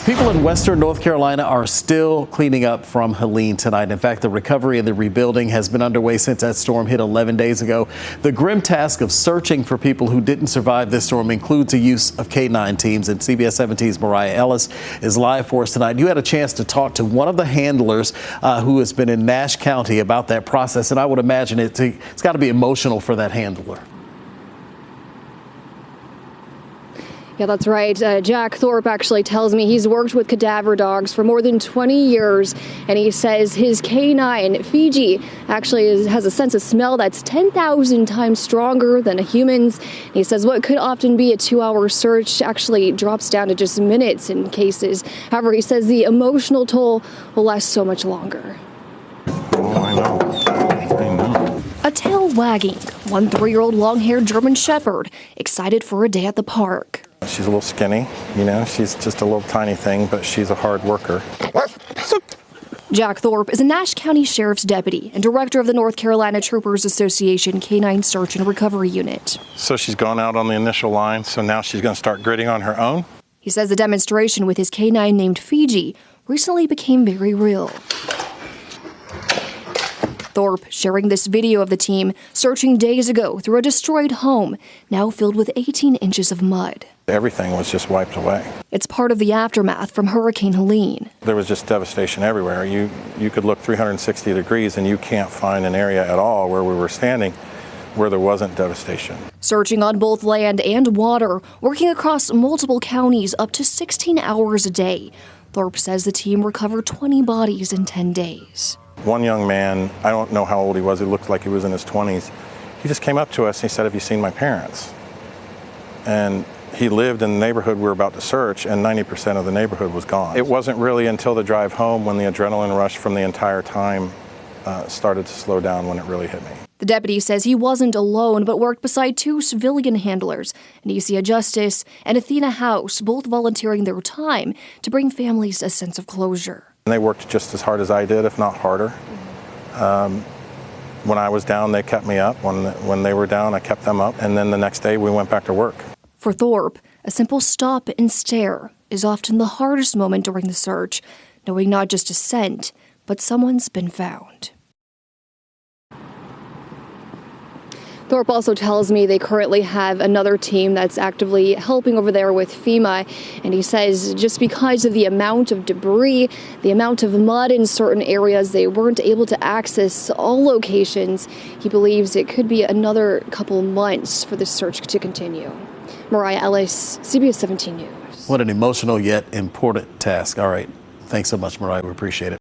People in western North Carolina are still cleaning up from Helene tonight. In fact, the recovery and the rebuilding has been underway since that storm hit 11 days ago. The grim task of searching for people who didn't survive this storm includes the use of K9 teams. And CBS 17's Mariah Ellis is live for us tonight. You had a chance to talk to one of the handlers who has been in Nash County about that process. And I would imagine it's got to be emotional for that handler. Yeah, that's right. Jack Thorpe actually tells me he's worked with cadaver dogs for more than 20 years, and he says his K9, Fiji, actually has a sense of smell that's 10,000 times stronger than a human's. He says what could often be a 2-hour search actually drops down to just minutes in cases. However, he says the emotional toll will last so much longer. Oh, I know. A tail wagging, 3-year-old long-haired German Shepherd, excited for a day at the park. She's a little skinny, she's just a little tiny thing, but she's a hard worker. Jack Thorpe is a Nash County Sheriff's deputy and director of the North Carolina Troopers Association K9 Search and Recovery Unit. So she's gone out on the initial line, so now she's going to start gritting on her own. He says the demonstration with his K9 named Fiji recently became very real. Thorpe sharing this video of the team searching days ago through a destroyed home, now filled with 18 inches of mud. Everything was just wiped away. It's part of the aftermath from Hurricane Helene. There was just devastation everywhere. You could look 360 degrees and you can't find an area at all where we were standing where there wasn't devastation. Searching on both land and water, working across multiple counties up to 16 hours a day. Thorpe says the team recovered 20 bodies in 10 days. One young man, I don't know how old he was, he looked like he was in his 20s. He just came up to us and he said, "Have you seen my parents?" And he lived in the neighborhood we were about to search, and 90% of the neighborhood was gone. It wasn't really until the drive home when the adrenaline rush from the entire time started to slow down when it really hit me. The deputy says he wasn't alone, but worked beside 2 civilian handlers, Anicia Justice and Athena House, both volunteering their time to bring families a sense of closure. And they worked just as hard as I did, if not harder. When I was down, they kept me up. When they were down, I kept them up. And then the next day, we went back to work. For Thorpe, a simple stop and stare is often the hardest moment during the search, knowing not just a scent, but someone's been found. Thorpe also tells me they currently have another team that's actively helping over there with FEMA, and he says just because of the amount of debris, the amount of mud in certain areas, they weren't able to access all locations. He believes it could be another couple months for the search to continue. Mariah Ellis, CBS 17 News. What an emotional yet important task. All right. Thanks so much, Mariah. We appreciate it.